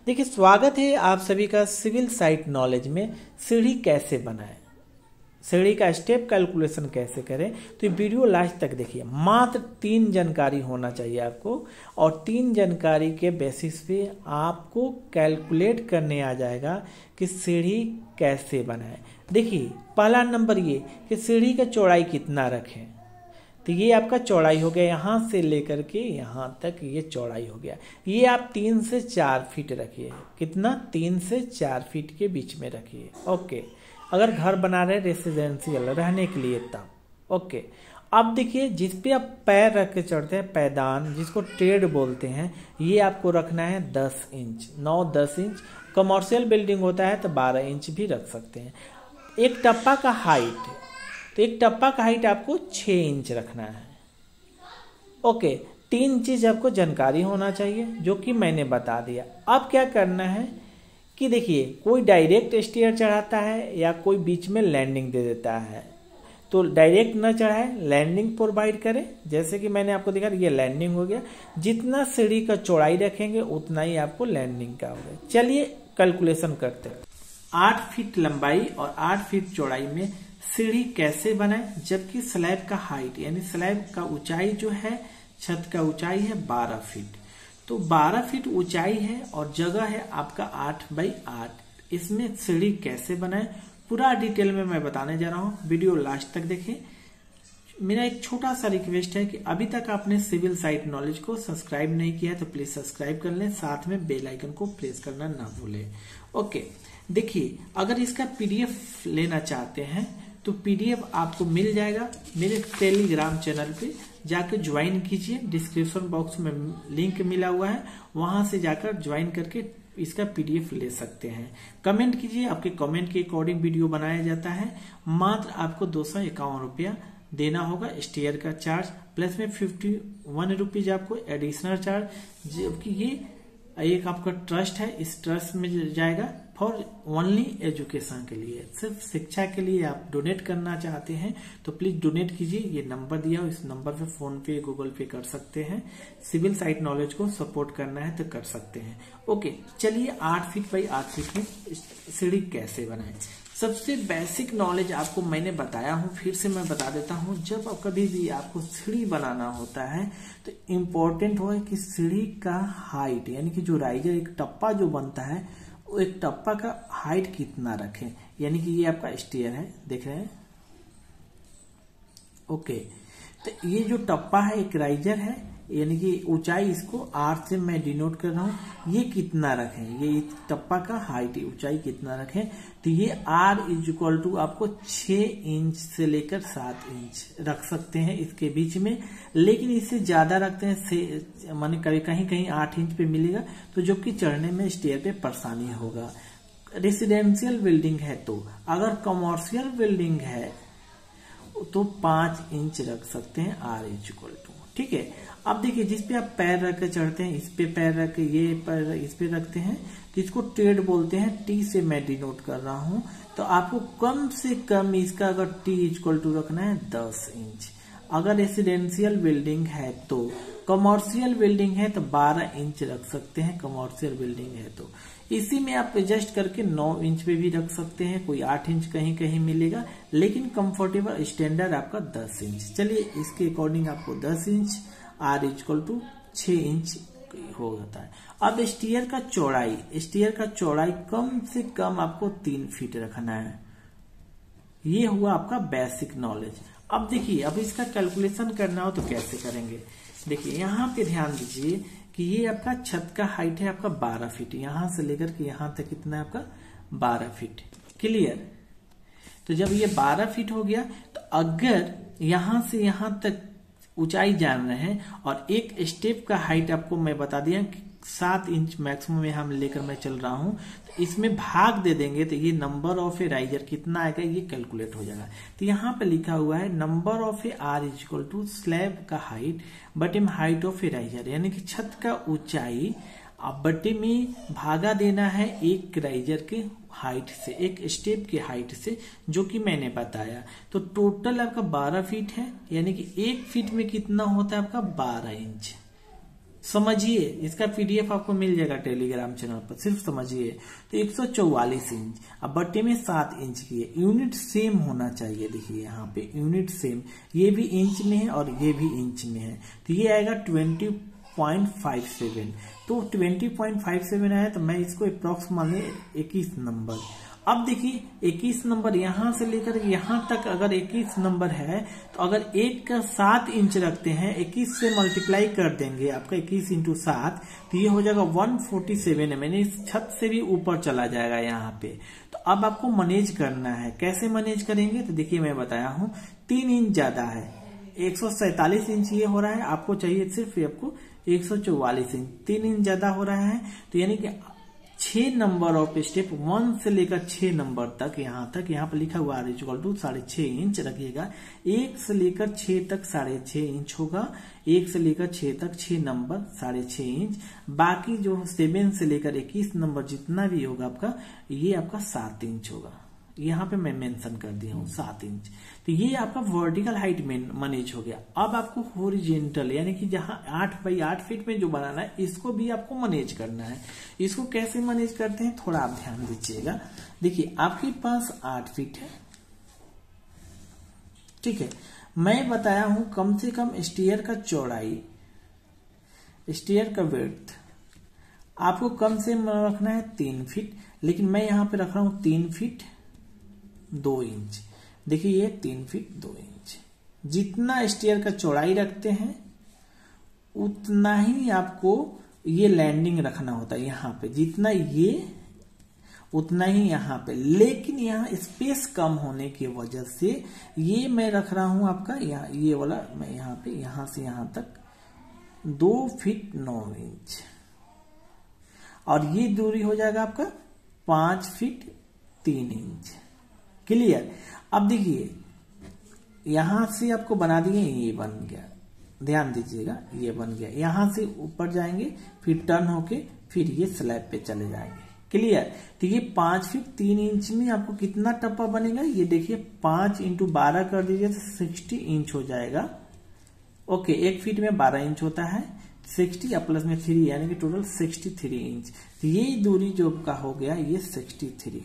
देखिए, स्वागत है आप सभी का सिविल साइट नॉलेज में। सीढ़ी कैसे बनाएं, सीढ़ी का स्टेप कैलकुलेशन कैसे करें, तो ये वीडियो लास्ट तक देखिए। मात्र 3 जानकारी होना चाहिए आपको, और 3 जानकारी के बेसिस पे आपको कैलकुलेट करने आ जाएगा कि सीढ़ी कैसे बनाएं। देखिए, पहला नंबर ये कि सीढ़ी का चौड़ाई कितना रखें। तो ये आपका चौड़ाई हो गया, यहाँ से लेकर के यहाँ तक ये चौड़ाई हो गया। ये आप 3 से 4 फीट रखिए। कितना? 3 से 4 फीट के बीच में रखिए। ओके, अगर घर बना रहे रेसिडेंशियल रहने के लिए तब। ओके, अब देखिए, जिस पे आप पैर रख के चढ़ते हैं, पैदान जिसको ट्रेड बोलते हैं, ये आपको रखना है 10 इंच, 9-10 इंच। कमर्शियल बिल्डिंग होता है तो 12 इंच भी रख सकते हैं। एक टप्पा का हाइट, तो एक टप्पा का हाइट आपको 6 इंच रखना है। ओके, 3 चीज आपको जानकारी होना चाहिए जो कि मैंने बता दिया। अब क्या करना है कि देखिए, कोई डायरेक्ट स्टेयर चढ़ाता है या कोई बीच में लैंडिंग दे देता है, तो डायरेक्ट न चढ़ाए, लैंडिंग प्रोवाइड करें। जैसे कि मैंने आपको दिखा, ये लैंडिंग हो गया। जितना सीढ़ी का चौड़ाई रखेंगे उतना ही आपको लैंडिंग का होगा। चलिए कैलकुलेशन करते हैं। 8 फीट लंबाई और 8 फीट चौड़ाई में सीढ़ी कैसे बनाए, जबकि स्लैब का हाइट यानी स्लैब का ऊंचाई जो है, छत का ऊंचाई है 12 फीट। तो 12 फीट ऊंचाई है और जगह है आपका 8x8। इसमें सीढ़ी कैसे बनाए पूरा डिटेल में मैं बताने जा रहा हूं, वीडियो लास्ट तक देखें। मेरा एक छोटा सा रिक्वेस्ट है कि अभी तक आपने सिविल साइट नॉलेज को सब्सक्राइब नहीं किया है तो प्लीज सब्सक्राइब कर लें, साथ में बेल आइकन को प्रेस करना ना भूलें। ओके, देखिए, अगर इसका पीडीएफ लेना चाहते हैं तो पीडीएफ आपको मिल जाएगा मेरे टेलीग्राम चैनल पे, जाकर ज्वाइन कीजिए। डिस्क्रिप्शन बॉक्स में लिंक मिला हुआ है, वहां से जाकर ज्वाइन करके इसका पीडीएफ ले सकते हैं। कमेंट कीजिए, आपके कमेंट के अकॉर्डिंग वीडियो बनाया जाता है। मात्र आपको 251 रुपया देना होगा स्टेयर का चार्ज, प्लस में 51 रुपीज आपको एडिशनल चार्ज। जबकि ये एक आपका ट्रस्ट है, इस ट्रस्ट में जाएगा फॉर ओनली एजुकेशन के लिए, सिर्फ शिक्षा के लिए। आप डोनेट करना चाहते हैं तो प्लीज डोनेट कीजिए। ये नंबर दिया हो, इस नंबर पे फोन पे, गूगल पे कर सकते हैं। सिविल साइट नॉलेज को सपोर्ट करना है तो कर सकते हैं। ओके, चलिए 8 फीट बाई 8 फीट में सीढ़ी कैसे बनाएं। सबसे बेसिक नॉलेज आपको मैंने बताया हूं, फिर से मैं बता देता हूं। जब कभी भी आपको सीढ़ी बनाना होता है तो इम्पोर्टेंट हो है कि सीढ़ी का हाइट यानी कि जो राइजर एक टप्पा जो बनता है, वो एक टप्पा का हाइट कितना रखें। यानी कि ये आपका स्टेयर है, देख रहे हैं। ओके, तो ये जो टप्पा है एक राइजर है, यानी कि ऊंचाई इसको R से मैं डिनोट कर रहा हूं। ये कितना रखें, ये टप्पा का हाइट ऊंचाई कितना रखें, तो ये R = आपको 6 इंच से लेकर 7 इंच रख सकते हैं इसके बीच में। लेकिन इससे ज्यादा रखते हैं माने कहीं कहीं 8 इंच पे मिलेगा, तो जो कि चढ़ने में स्टेयर पे परेशानी होगा। रेसिडेंशियल बिल्डिंग है तो, अगर कमर्शियल बिल्डिंग है तो 5 इंच रख सकते हैं R = ठीक है। अब देखिए, जिस पे आप पैर रख के चढ़ते हैं, इस पे पैर रख के, ये पैर इस पे रखते हैं, जिसको ट्रेड बोलते हैं, T से मैं डिनोट कर रहा हूं। तो आपको कम से कम इसका अगर T = रखना है 10 इंच। अगर रेसिडेंशियल बिल्डिंग है तो, कमर्शियल बिल्डिंग है तो 12 इंच रख सकते हैं। कमर्शियल बिल्डिंग है तो इसी में आप एडजस्ट करके 9 इंच पे भी रख सकते हैं, कोई 8 इंच कहीं कहीं मिलेगा, लेकिन कंफर्टेबल स्टैंडर्ड आपका 10 इंच। चलिए, इसके अकॉर्डिंग आपको 10 इंच, R = 6 इंच हो जाता है। अब स्टीयर का चौड़ाई कम से कम आपको 3 फीट रखना है। ये हुआ आपका बेसिक नॉलेज। अब देखिए, अब इसका कैलकुलेशन करना हो तो कैसे करेंगे। देखिए, यहाँ पे ध्यान दीजिए कि ये आपका छत का हाइट है आपका 12 फीट, यहां से लेकर के यहां तक कितना है आपका 12 फीट। क्लियर? तो जब ये 12 फीट हो गया, तो अगर यहां से यहां तक ऊंचाई जान रहे हैं और एक स्टेप का हाइट आपको मैं बता दिया कि 7 इंच मैक्सिमम यहाँ लेकर मैं चल रहा हूं, तो इसमें भाग दे देंगे तो ये नंबर ऑफ ए राइजर कितना आएगा ये कैलकुलेट हो जाएगा। तो यहाँ पे लिखा हुआ है number of A R = slab का हाइट बटे में हाइट ऑफ ए राइजर, यानी कि छत का ऊंचाई अब बटे में भागा देना है एक राइजर के हाइट से, एक स्टेप के हाइट से, जो कि मैंने बताया। तो टोटल आपका 12 फीट है, यानी कि 1 फीट में कितना होता है आपका 12 इंच। समझिए, इसका पीडीएफ आपको मिल जाएगा टेलीग्राम चैनल पर, सिर्फ समझिए। तो 144 इंच, अब बट्टे में 7 इंच की है, यूनिट सेम होना चाहिए। देखिए यहाँ पे यूनिट सेम, ये भी इंच में है और ये भी इंच में है, तो ये आएगा 20.57। तो 20.57 आया, तो मैं इसको अप्रॉक्स मान लें 21 नंबर। अब देखिए 21 नंबर यहां से लेकर यहां तक अगर 21 नंबर है, तो अगर 1 का 7 इंच रखते हैं, 21 से मल्टीप्लाई कर देंगे आपका 21 इंटू 7, तो ये हो जाएगा 147 है, इस छत से भी ऊपर चला जाएगा यहाँ पे। तो अब आपको मैनेज करना है, कैसे मैनेज करेंगे? तो देखिए मैं बताया हूं, 3 इंच ज्यादा है, 147 इंच ये हो रहा है, आपको चाहिए सिर्फ आपको 144 इंच, 3 इंच ज्यादा हो रहा है। तो यानी कि 6 नंबर ऑफ स्टेप 1 से लेकर 6 नंबर तक, यहाँ पर लिखा हुआ R = 6.5 इंच रखिएगा। 1 से लेकर 6 तक 6.5 इंच होगा, 1 से लेकर 6 तक 6 नंबर 6.5 इंच, बाकी जो 7 से लेकर 21 नंबर जितना भी होगा आपका, ये आपका 7 इंच होगा। यहाँ पे मैं मेंशन कर दिया हूँ 7 इंच। तो ये आपका वर्टिकल हाइट में मैनेज हो गया। अब आपको हॉरिजॉन्टल यानी कि जहां 8 बाई 8 फीट में जो बनाना है, इसको भी आपको मैनेज करना है। इसको कैसे मैनेज करते हैं, थोड़ा आप ध्यान दीजिएगा। देखिए आपके पास 8 फीट है, ठीक है, मैं बताया हूं कम से कम स्टेयर का चौड़ाई, स्टेयर का विड्थ आपको कम से रखना है 3 फीट, लेकिन मैं यहां पे रख रहा हूं 3 फीट 2 इंच। देखिए ये 3 फीट 2 इंच, जितना स्टेयर का चौड़ाई रखते हैं उतना ही आपको ये लैंडिंग रखना होता है। यहाँ पे जितना ये उतना ही यहाँ पे, लेकिन यहाँ स्पेस कम होने की वजह से ये मैं रख रहा हूं आपका यहाँ, ये वाला मैं यहाँ पे यहाँ से यहाँ तक 2 फीट 9 इंच, और ये दूरी हो जाएगा आपका 5 फीट 3 इंच। क्लियर? अब देखिए यहां से आपको बना दिए, ये बन गया, ध्यान दीजिएगा, ये बन गया। यहां से ऊपर जाएंगे, फिर टर्न होके फिर ये स्लैब पे चले जाएंगे। क्लियर? तो ये 5 फीट 3 इंच में आपको कितना टप्पा बनेगा, ये देखिए 5 इंटू 12 कर दीजिए तो 60 इंच हो जाएगा। ओके, 1 फीट में 12 इंच होता है, 60 प्लस में 3 यानी कि टोटल 63 इंच। तो ये दूरी जो का हो गया ये 63।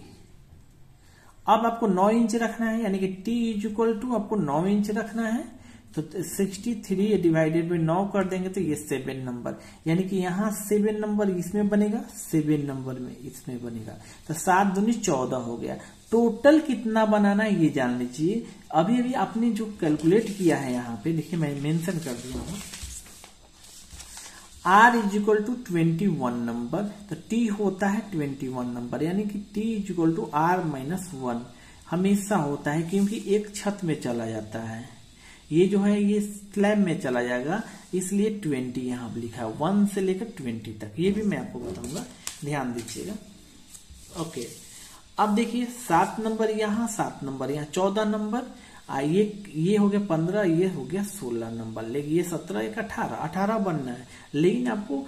अब आपको 9 इंच रखना है, यानी कि T = आपको 9 इंच रखना है, तो 63 डिवाइडेड बाई 9 कर देंगे तो ये 7 नंबर, यानी कि यहाँ 7 नंबर इसमें बनेगा, 7 नंबर में इसमें बनेगा, तो 7 दूनी 14 हो गया। टोटल कितना बनाना है ये जान लीजिए। अभी अभी आपने जो कैलकुलेट किया है यहाँ पे देखिए मैं मेंशन कर दिया हूँ, R = 21 नंबर, तो T होता है 21 नंबर, यानी कि T = R-1 हमेशा होता है, क्योंकि एक छत में चला जाता है, ये जो है ये स्लैब में चला जाएगा, इसलिए 20 यहाँ पर लिखा है, 1 से लेकर 20 तक, ये भी मैं आपको बताऊंगा, ध्यान दीजिएगा। ओके, अब देखिए 7 नंबर यहाँ, 7 नंबर यहाँ, 14 नंबर, ये हो गया 15, ये हो गया 16 नंबर, लेकिन ये 17 एक 18 बनना है, लेकिन आपको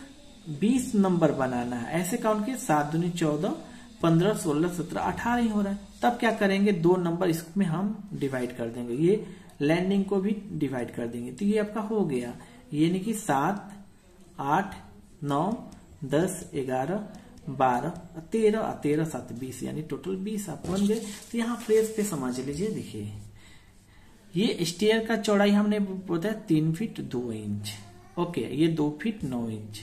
20 नंबर बनाना है। ऐसे काउंट किए 7 दूनी 14, 15, 16, 17, 18 ही हो रहा है। तब क्या करेंगे, 2 नंबर इसमें हम डिवाइड कर देंगे, ये लैंडिंग को भी डिवाइड कर देंगे, तो ये आपका हो गया, यानी कि 7, 8, 9, 10, 11, 12, 13, 7, 20, यानी टोटल 20 आप बन गए। तो यहाँ फ्रेज पे समझ लीजिए। देखिए ये स्टेयर का चौड़ाई हमने बताया 3 फीट 2 इंच, ओके, ये 2 फीट 9 इंच,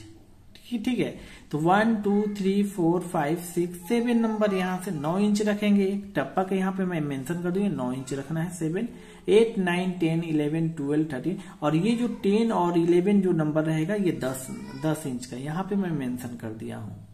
ठीक है। तो 1, 2, 3, 4, 5, 6, 7 नंबर यहाँ से 9 इंच रखेंगे, टप्पा के यहाँ पे मैं मेंशन कर दूंगी 9 इंच रखना है, 7, 8, 9, 10, 11, 12, 13, और ये जो 10 और 11 जो नंबर रहेगा ये 10 इंच का यहाँ पे मैं मेंशन कर दिया हूँ।